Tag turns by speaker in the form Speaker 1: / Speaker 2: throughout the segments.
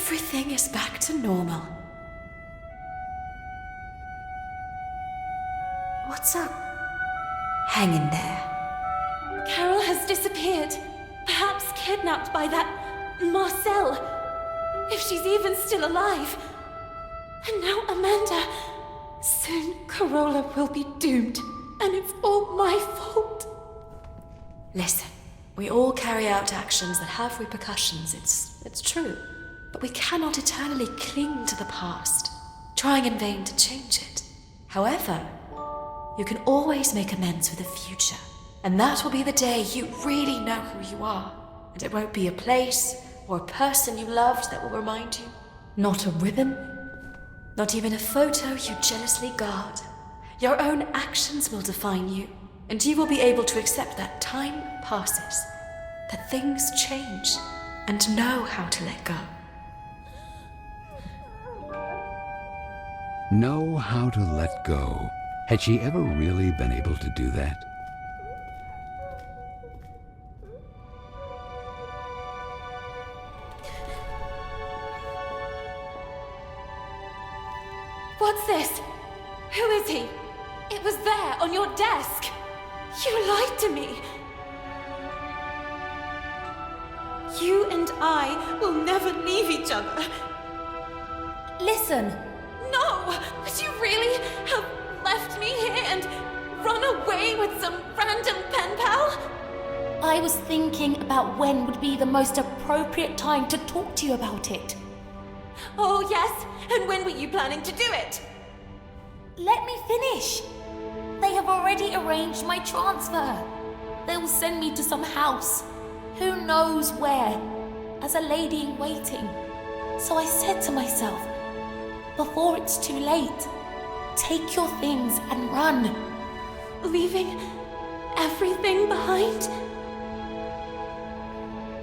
Speaker 1: Everything is back to normal. What's up? Hang in there.
Speaker 2: Carole has disappeared. Perhaps kidnapped by that Marcel. If she's even still alive. And now Amanda. Soon Carola will be doomed. And it's all my fault.
Speaker 1: Listen, we all carry out actions that have repercussions, it's true. But we cannot eternally cling to the past, trying in vain to change it. However, you can always make amends for the future. And that will be the day you really know who you are. And it won't be a place or a person you loved that will remind you. Not a ribbon, not even a photo you jealously guard. Your own actions will define you, and you will be able to accept that time passes, that things change, and know how to let go.
Speaker 3: Know how to let go. Had she ever really been able to do that?
Speaker 2: What's this? Who is he? It was there on your desk. You lied to me. You and I will never leave each other.
Speaker 4: Listen.
Speaker 2: No! Would you really have left me here and run away with some random pen pal?
Speaker 4: I was thinking about when would be the most appropriate time to talk to you about it.
Speaker 2: Oh, yes? And when were you planning to do it?
Speaker 4: Let me finish. They have already arranged my transfer. They will send me to some house, who knows where, as a lady in waiting. So I said to myself, before it's too late, take your things and run.
Speaker 2: Leaving everything behind?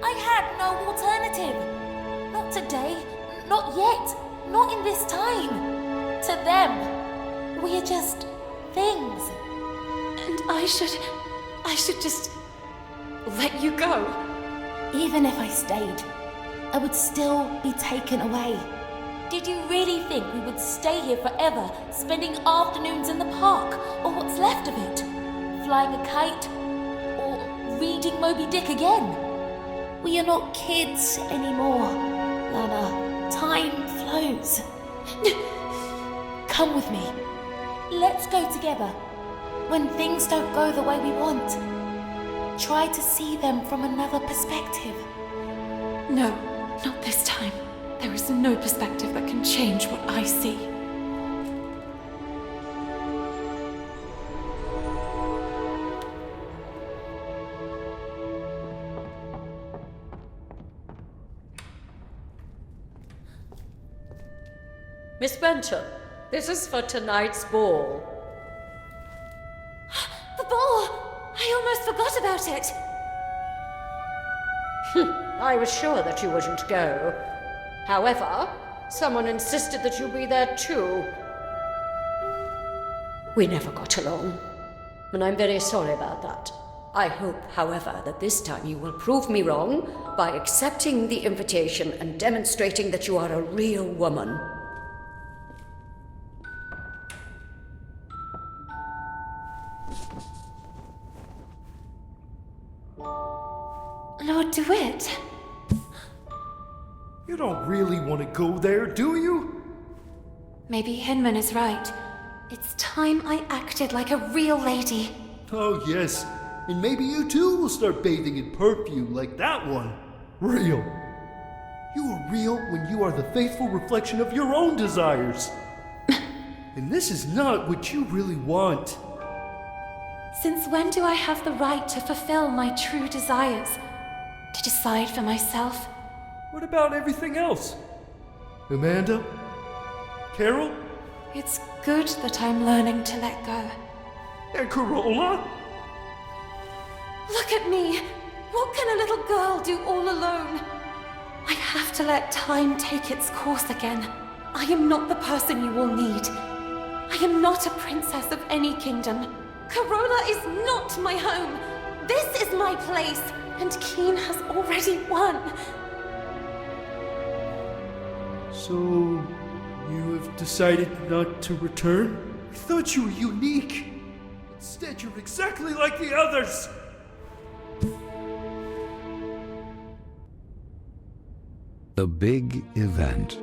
Speaker 4: I had no alternative. Not today, not yet, not in this time. To them, we are just things.
Speaker 2: And I should just let you go.
Speaker 4: Even if I stayed, I would still be taken away. Did you really think we would stay here forever, spending afternoons in the park, or what's left of it? Flying a kite, or reading Moby Dick again? We are not kids anymore, Lana. Time flows. Come with me. Let's go together. When things don't go the way we want, try to see them from another perspective.
Speaker 2: No, not this time. There is no perspective that can change what I see.
Speaker 5: Miss Benton, this is for tonight's ball.
Speaker 2: The ball! I almost forgot about it!
Speaker 5: I was sure that you wouldn't go. However, someone insisted that you be there too. We never got along, and I'm very sorry about that. I hope, however, that this time you will prove me wrong by accepting the invitation and demonstrating that you are a real woman.
Speaker 2: Lord DeWitt.
Speaker 6: You don't really want to go there, do you?
Speaker 2: Maybe Hinman is right. It's time I acted like a real lady.
Speaker 6: Oh yes, and maybe you too will start bathing in perfume like that one. Real. You are real when you are the faithful reflection of your own desires. And this is not what you really want.
Speaker 2: Since when do I have the right to fulfill my true desires? To decide for myself?
Speaker 6: What about everything else? Amanda? Carole?
Speaker 2: It's good that I'm learning to let go.
Speaker 6: And Carola?
Speaker 2: Look at me! What can a little girl do all alone? I have to let time take its course again. I am not the person you will need. I am not a princess of any kingdom. Carola is not my home. This is my place, and Keen has already won.
Speaker 6: So, you have decided not to return? I thought you were unique. Instead, you're exactly like the others.
Speaker 3: The big event.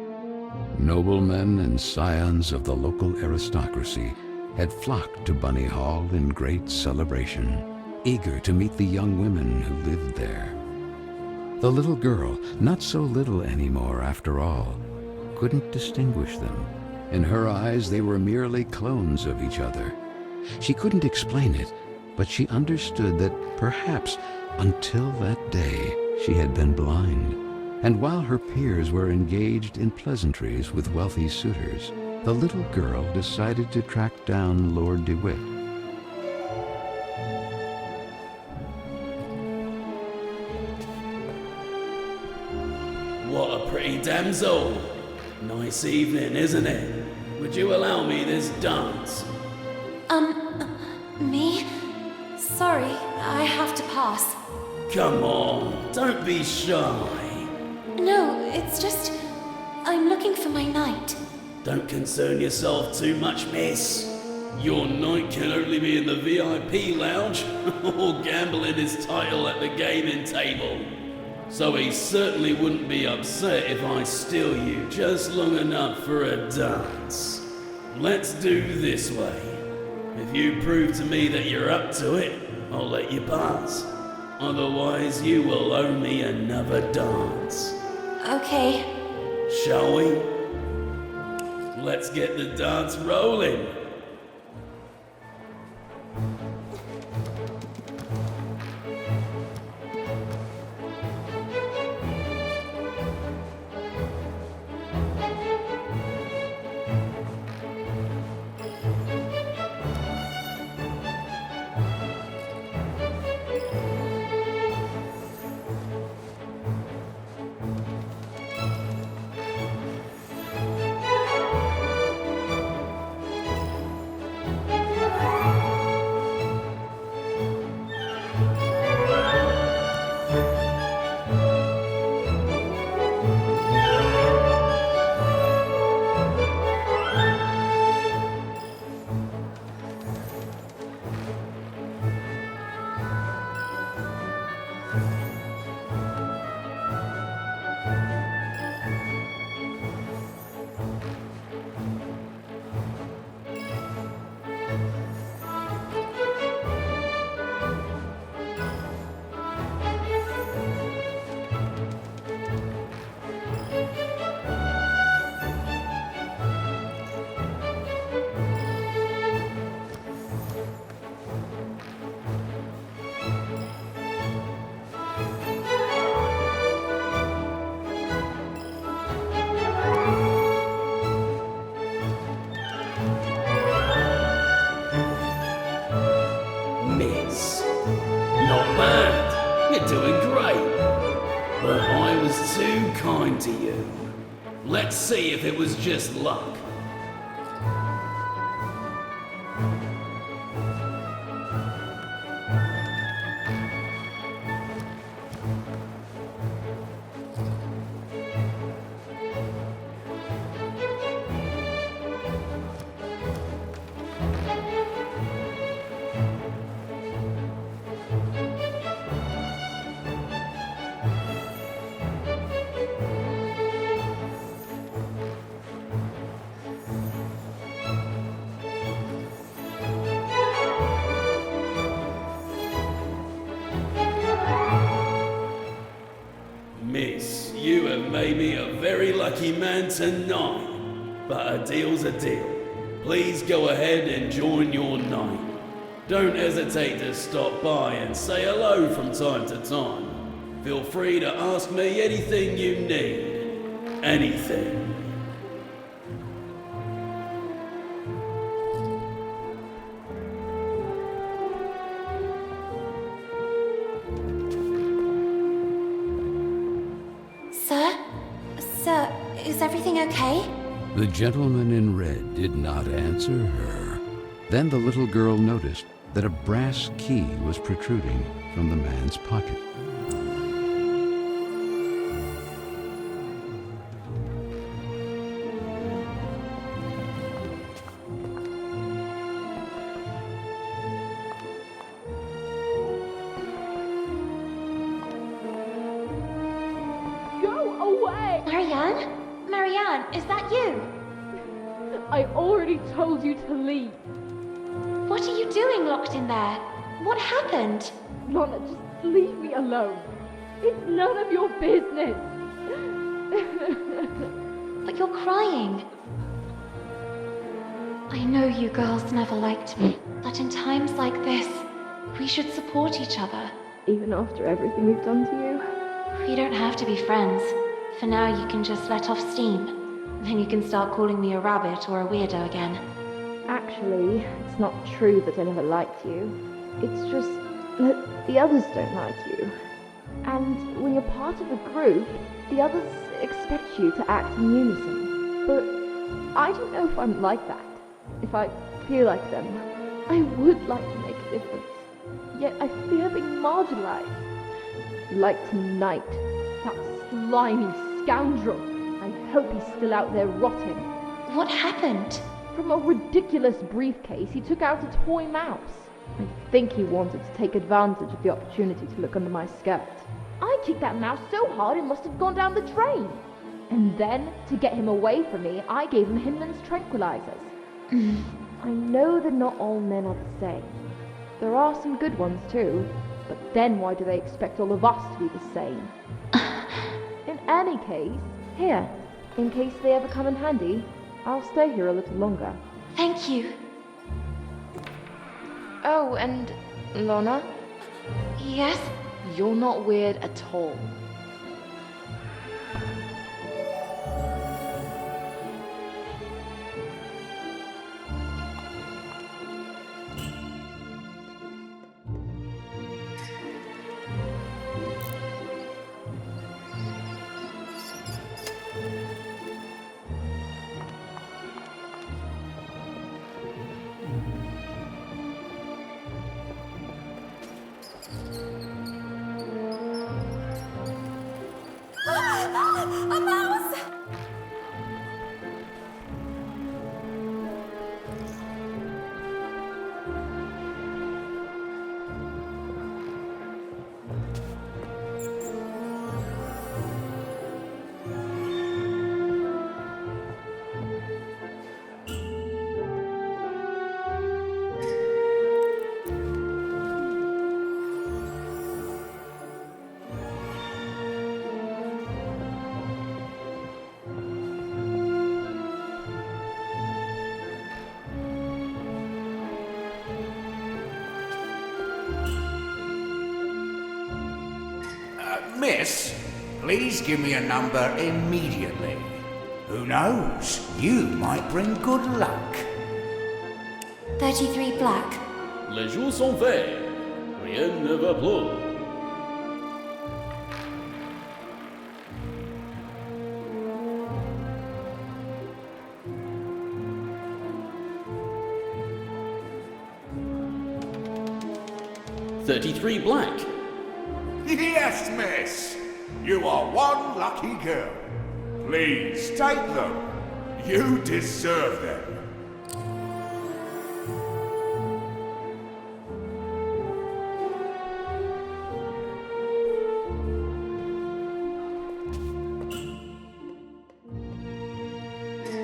Speaker 3: Noblemen and scions of the local aristocracy had flocked to Bunny Hall in great celebration, eager to meet the young women who lived there. The little girl, not so little anymore after all, couldn't distinguish them. In her eyes, they were merely clones of each other. She couldn't explain it, but she understood that perhaps until that day she had been blind. And while her peers were engaged in pleasantries with wealthy suitors, the little girl decided to track down Lord DeWitt.
Speaker 7: What a pretty damsel! Nice evening, isn't it? Would you allow me this dance?
Speaker 2: Me? Sorry, I have to pass.
Speaker 7: Come on, don't be shy.
Speaker 2: No, it's just... I'm looking for my knight.
Speaker 7: Don't concern yourself too much, miss. Your knight can only be in the VIP lounge or gambling his title at the gaming table. So he certainly wouldn't be upset if I steal you just long enough for a dance. Let's do this way. If you prove to me that you're up to it, I'll let you pass. Otherwise, you will owe me another dance.
Speaker 2: Okay.
Speaker 7: Shall we? Let's get the dance rolling. Too kind to you. Let's see if it was just luck. Miss, you have made me a very lucky man tonight. But a deal's a deal. Please go ahead and join your knight. Don't hesitate to stop by and say hello from time to time. Feel free to ask me anything you need. Anything.
Speaker 2: Sir, is everything okay?
Speaker 3: The gentleman in red did not answer her. Then the little girl noticed that a brass key was protruding from the man's pocket.
Speaker 2: Marianne, is that you?
Speaker 8: I already told you to leave.
Speaker 2: What are you doing locked in there? What happened?
Speaker 8: Lorna, just leave me alone. It's none of your business.
Speaker 2: But you're crying. I know you girls never liked me, but in times like this, we should support each other.
Speaker 8: Even after everything we've done to you?
Speaker 2: We don't have to be friends. For now, you can just let off steam. Then you can start calling me a rabbit or a weirdo again.
Speaker 8: Actually, it's not true that I never liked you. It's just that the others don't like you. And when you're part of a group, the others expect you to act in unison. But I don't know if I'm like that. If I feel like them, I would like to make a difference. Yet I fear being marginalized. Like tonight, that slimy scoundrel. I hope he's still out there rotting.
Speaker 2: What happened?
Speaker 8: From a ridiculous briefcase, he took out a toy mouse. I think he wanted to take advantage of the opportunity to look under my skirt. I kicked that mouse so hard it must have gone down the drain. And then, to get him away from me, I gave him Hymnan's tranquilizers. I know that not all men are the same. There are some good ones too, but then why do they expect all of us to be the same? In any case, here, in case they ever come in handy, I'll stay here a little longer.
Speaker 2: Thank you.
Speaker 8: Oh, and Lorna,
Speaker 2: Yes?
Speaker 8: you're not weird at all.
Speaker 2: A mouse!
Speaker 9: Miss, please give me a number immediately. Who knows? You might bring good luck.
Speaker 2: 33 black.
Speaker 7: Les jours sont faits. Rien ne va plus. $33 black.
Speaker 9: Yes, miss. You are one lucky girl. Please take them. You deserve them.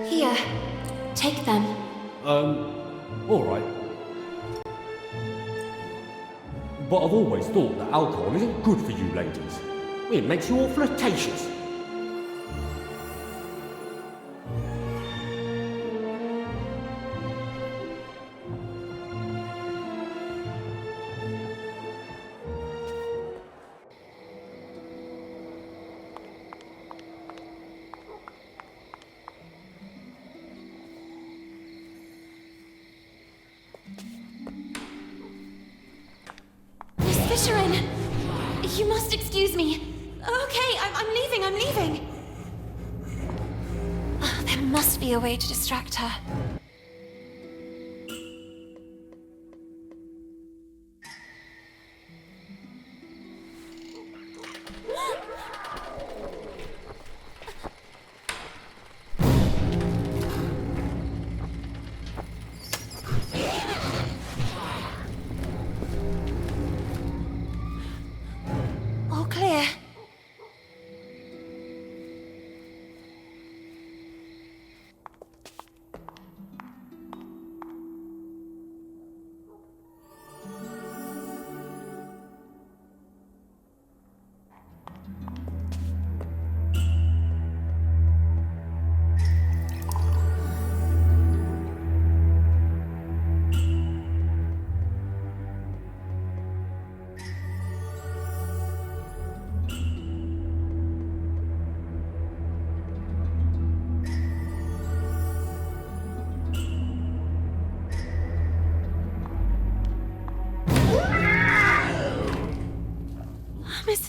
Speaker 2: Here. Take them.
Speaker 10: Alright. But I've always thought that alcohol isn't good for you ladies. It makes you all flirtatious.
Speaker 2: Hyslyne! You must excuse me. Okay, I'm leaving. There must be a way to distract her.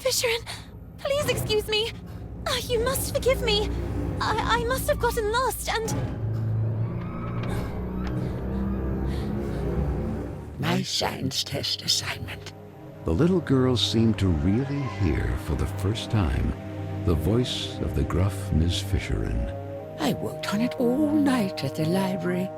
Speaker 2: Fisherin, please excuse me. You must forgive me. I must have gotten lost and...
Speaker 9: Nice science test assignment.
Speaker 3: The little girl seemed to really hear for the first time the voice of the gruff Miss Fisherin.
Speaker 9: I worked on it all night at the library.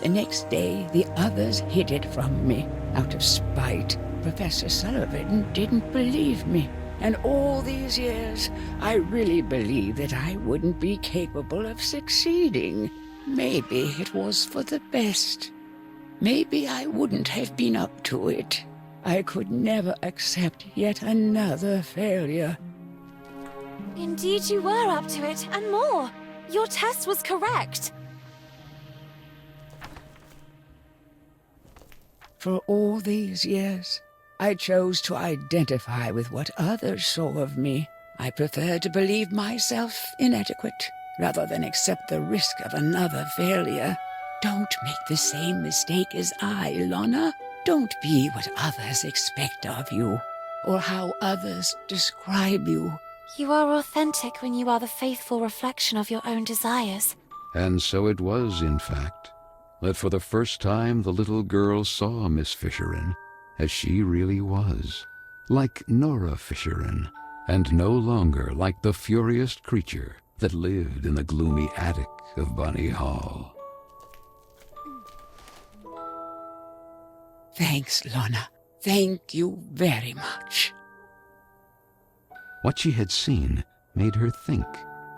Speaker 9: The next day, the others hid it from me out of spite. Professor Sullivan didn't believe me. And all these years, I really believed that I wouldn't be capable of succeeding. Maybe it was for the best. Maybe I wouldn't have been up to it. I could never accept yet another failure.
Speaker 2: Indeed you were up to it, and more. Your test was correct.
Speaker 9: For all these years, I chose to identify with what others saw of me. I preferred to believe myself inadequate, rather than accept the risk of another failure. Don't make the same mistake as I, Lana. Don't be what others expect of you, or how others describe you.
Speaker 2: You are authentic when you are the faithful reflection of your own desires.
Speaker 3: And so it was, in fact, that for the first time the little girl saw Miss Fisherin as she really was, like Nora Fisherin, and no longer like the furious creature that lived in the gloomy attic of Bunny Hall.
Speaker 9: Thanks, Lana. Thank you very much.
Speaker 3: What she had seen made her think,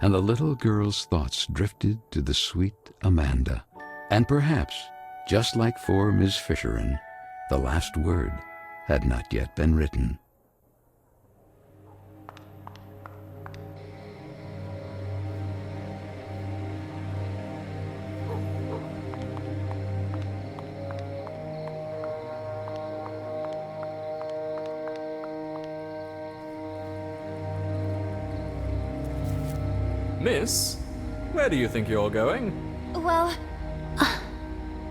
Speaker 3: and the little girl's thoughts drifted to the sweet Amanda. And perhaps, just like for Miss Fisherin, the last word had not yet been written.
Speaker 11: Miss, where do you think you're going?
Speaker 2: Well,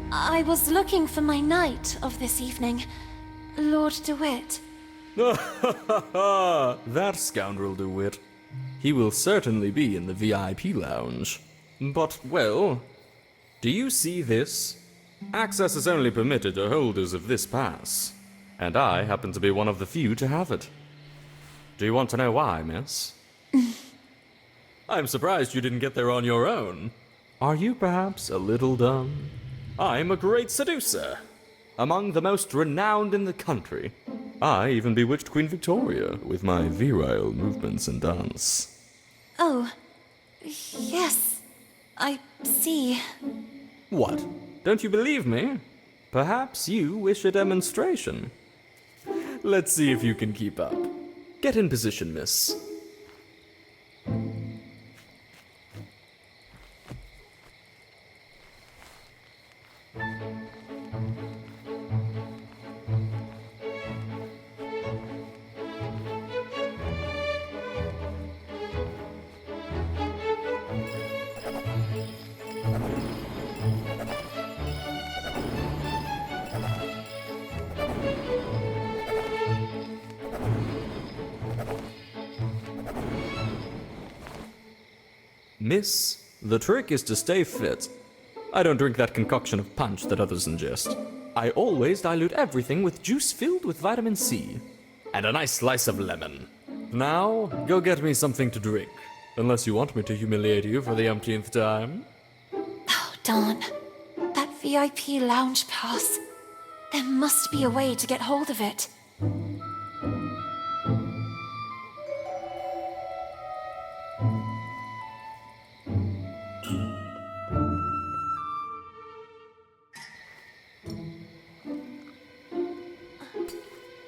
Speaker 2: I was looking for my knight of this evening, Lord DeWitt.
Speaker 11: That scoundrel DeWitt. He will certainly be in the VIP lounge. But, well, do you see this? Access is only permitted to holders of this pass, and I happen to be one of the few to have it. Do you want to know why, miss? I'm surprised you didn't get there on your own. Are you perhaps a little dumb? I'm a great seducer, among the most renowned in the country. I even bewitched Queen Victoria with my virile movements and dance.
Speaker 2: Oh, yes, I see.
Speaker 11: What? Don't you believe me? Perhaps you wish a demonstration. Let's see if you can keep up. Get in position, miss. Miss, the trick is to stay fit. I don't drink that concoction of punch that others ingest. I always dilute everything with juice filled with vitamin C. And a nice slice of lemon. Now, go get me something to drink. Unless you want me to humiliate you for the umpteenth time.
Speaker 2: Oh, darn. That VIP lounge pass. There must be a way to get hold of it.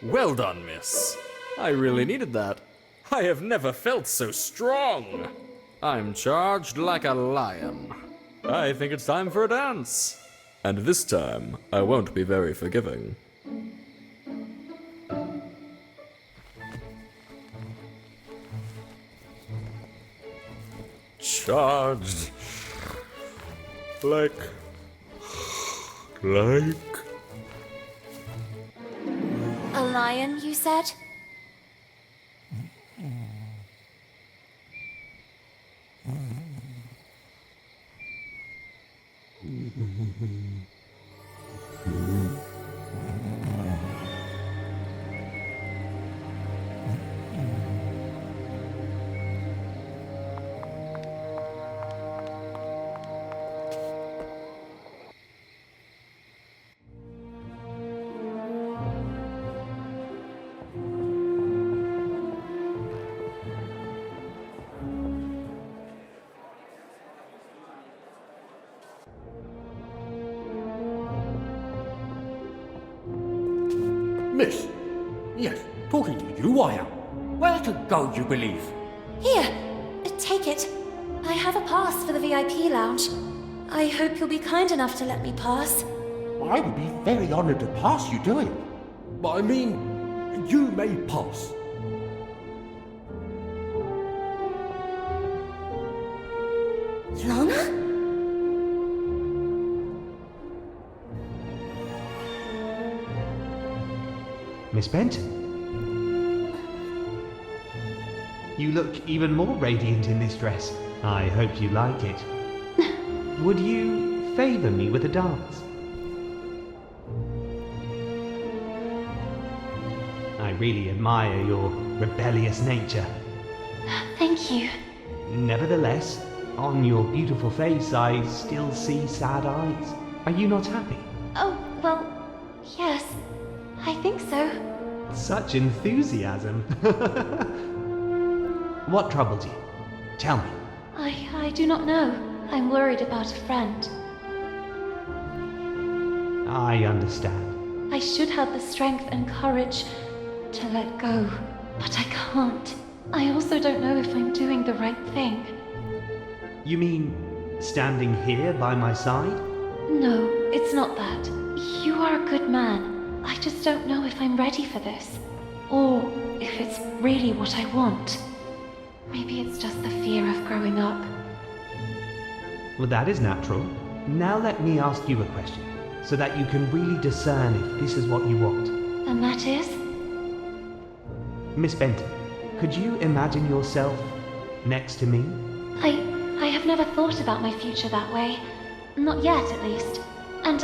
Speaker 11: Well done, miss. I really needed that. I have never felt so strong. I'm charged like a lion. I think it's time for a dance. And this time, I won't be very forgiving. Charged. Like...
Speaker 2: A
Speaker 4: lion, you said?
Speaker 10: Miss? Yes, talking to you I am. Where to go, you believe?
Speaker 2: Here, take it. I have a pass for the VIP lounge. I hope you'll be kind enough to let me pass.
Speaker 10: I would be very honoured to pass you to him. But I mean, you may pass.
Speaker 2: Lana?
Speaker 12: Miss Benton? You look even more radiant in this dress. I hope you like it. Would you favour me with a dance? I really admire your rebellious nature.
Speaker 2: Thank you.
Speaker 12: Nevertheless, on your beautiful face I still see sad eyes. Are you not happy?
Speaker 2: Oh, well, yes. I think so.
Speaker 12: Such enthusiasm. What troubles you? Tell me.
Speaker 2: I do not know. I'm worried about a friend.
Speaker 12: I understand.
Speaker 2: I should have the strength and courage to let go, but I can't. I also don't know if I'm doing the right thing.
Speaker 12: You mean standing here by my side?
Speaker 2: No, it's not that. You are a good man. I just don't know if I'm ready for this. Or if it's really what I want. Maybe it's just the fear of growing up.
Speaker 12: Well, that is natural. Now let me ask you a question, so that you can really discern if this is what you want.
Speaker 2: And that is?
Speaker 12: Miss Benton, could you imagine yourself next to me?
Speaker 2: I have never thought about my future that way. Not yet, at least. And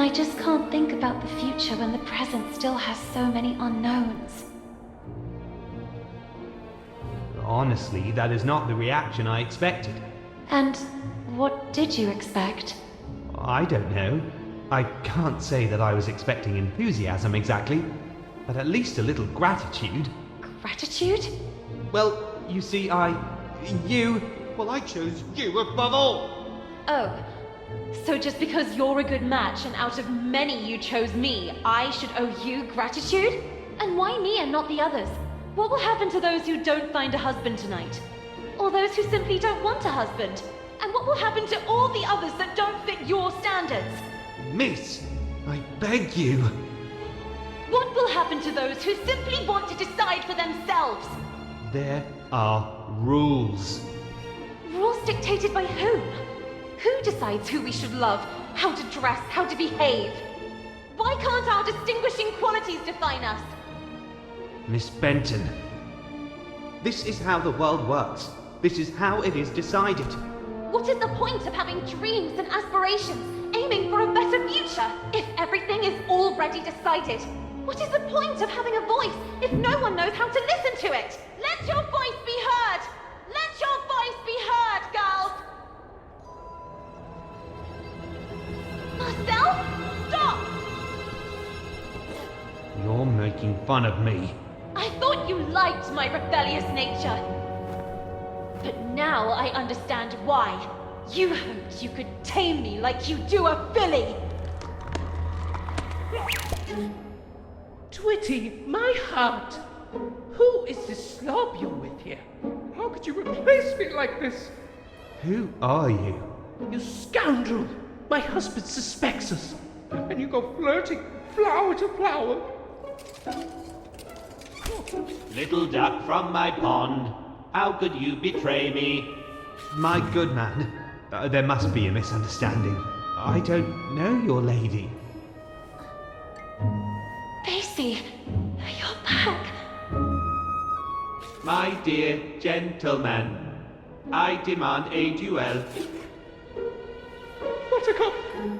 Speaker 2: I just can't think about the future when the present still has so many unknowns.
Speaker 12: Honestly, that is not the reaction I expected.
Speaker 2: And what did you expect?
Speaker 12: I don't know. I can't say that I was expecting enthusiasm exactly, but at least a little gratitude.
Speaker 2: Gratitude?
Speaker 12: Well, you see, I chose you above all.
Speaker 2: Oh, so just because you're a good match and out of many you chose me, I should owe you gratitude? And why me and not the others? What will happen to those who don't find a husband tonight? Or those who simply don't want a husband? And what will happen to all the others that don't fit your standards?
Speaker 12: Miss, I beg you.
Speaker 2: What will happen to those who simply want to decide for themselves?
Speaker 12: There are rules.
Speaker 2: Rules dictated by whom? Who decides who we should love, how to dress, how to behave? Why can't our distinguishing qualities define us?
Speaker 12: Miss Benton, this is how the world works. This is how it is decided.
Speaker 2: What is the point of having dreams and aspirations, aiming for a better future, if everything is already decided? What is the point of having a voice if no one knows how to listen to it? Let your voice be heard! Let your voice be heard, girls! Marcel, stop!
Speaker 12: You're making fun of me.
Speaker 2: I thought you liked my rebellious nature. But now I understand why. You hoped you could tame me like you do a filly.
Speaker 13: Twitty, my heart. Who is this slob you're with here? How could you replace me like this?
Speaker 12: Who are you?
Speaker 13: You scoundrel! My husband suspects us. And you go flirting flower to flower.
Speaker 14: Little duck from my pond, how could you betray me?
Speaker 12: My good man, there must be a misunderstanding. I don't know your lady.
Speaker 2: They Basie, you're back.
Speaker 14: My dear gentleman, I demand a duel.
Speaker 13: Buttercup,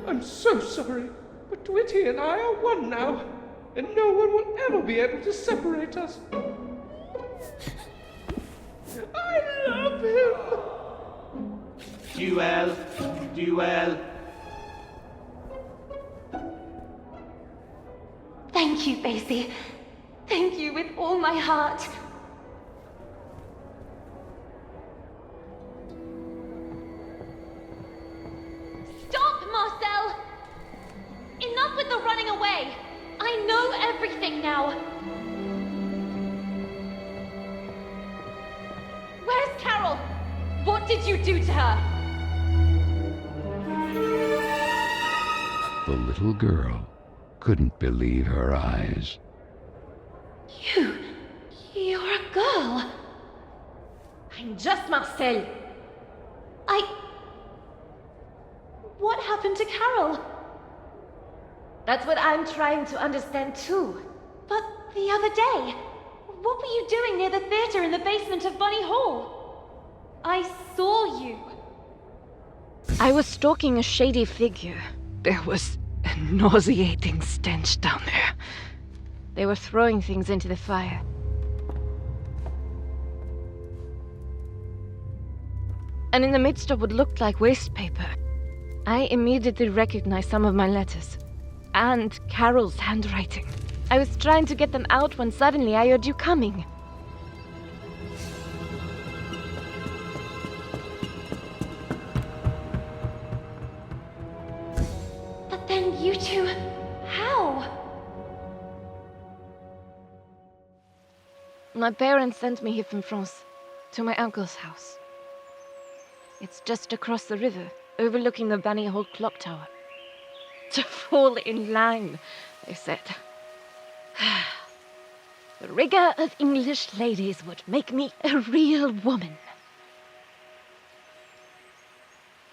Speaker 13: I'm so sorry, but Twitty and I are one now, and no one will ever be able to separate us. I love him!
Speaker 14: Duel, duel.
Speaker 2: Thank you, Basie. Thank you with all my heart. Stop, Marcel! Enough with the running away! I know everything now! Where's Carole? What did you do to her?
Speaker 3: The little girl couldn't believe her eyes.
Speaker 2: You're a girl.
Speaker 4: I'm just Marcel.
Speaker 2: What happened to Carole?
Speaker 4: That's what I'm trying to understand too.
Speaker 2: But the other day, what were you doing near the theater in the basement of Bunny Hall? I saw you.
Speaker 8: I was stalking a shady figure. There was a nauseating stench down there. They were throwing things into the fire. And in the midst of what looked like waste paper, I immediately recognized some of my letters. And Carole's handwriting. I was trying to get them out when suddenly I heard you coming.
Speaker 2: But then you two... how?
Speaker 8: My parents sent me here from France, to my uncle's house. It's just across the river, overlooking the Bunny Hall clock tower. To fall in line, they said. The rigor of English ladies would make me a real woman.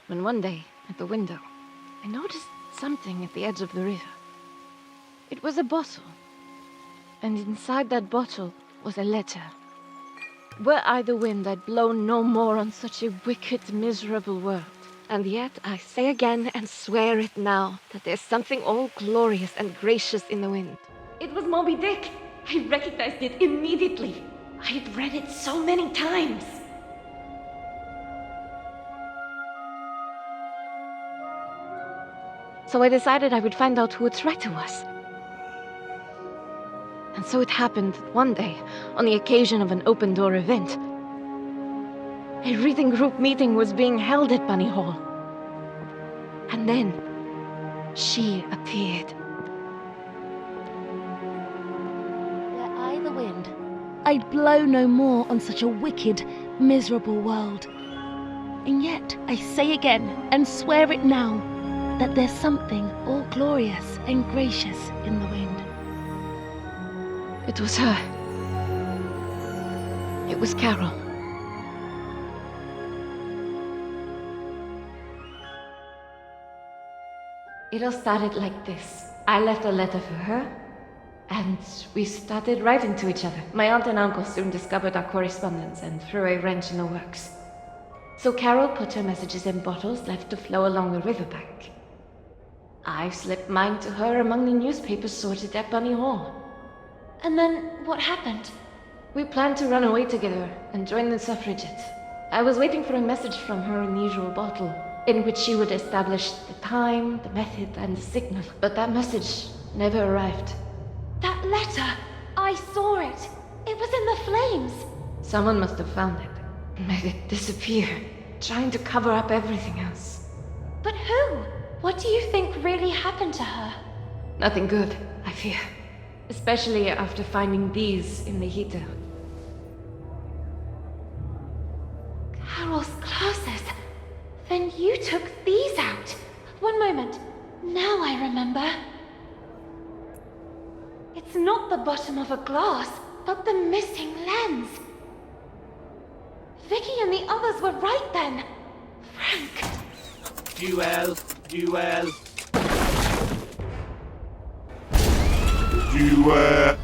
Speaker 8: When one day, at the window, I noticed something at the edge of the river. It was a bottle, and inside that bottle was a letter. Were I the wind, I'd blow no more on such a wicked, miserable world. And yet, I say again and swear it now, that there's something all glorious and gracious in the wind.
Speaker 4: It was Moby Dick. I recognized it immediately. I had read it so many times.
Speaker 8: So I decided I would find out who its writer was. And so it happened that one day, on the occasion of an open-door event, a reading group meeting was being held at Bunny Hall. And then, she appeared.
Speaker 15: Were I the wind, I'd blow no more on such a wicked, miserable world. And yet, I say again, and swear it now, that there's something all glorious and gracious in the wind.
Speaker 8: It was her. It was Carole.
Speaker 4: It all started like this. I left a letter for her, and we started writing to each other. My aunt and uncle soon discovered our correspondence and threw a wrench in the works. So Carole put her messages in bottles left to flow along the riverbank. I slipped mine to her among the newspapers sorted at Bunny Hall.
Speaker 2: And then what happened?
Speaker 4: We planned to run away together and join the suffragettes. I was waiting for a message from her in the usual bottle, in which she would establish the time, the method, and the signal. But that message never arrived.
Speaker 2: That letter! I saw it! It was in the flames!
Speaker 4: Someone must have found it, made it disappear, trying to cover up everything else.
Speaker 2: But who? What do you think really happened to her?
Speaker 4: Nothing good, I fear. Especially after finding these in the heater.
Speaker 2: Carole's glasses. Then you took these out. One moment. Now I remember. It's not the bottom of a glass, but the missing lens. Vicky and the others were right then. Frank.
Speaker 14: Duel, duel.
Speaker 16: you,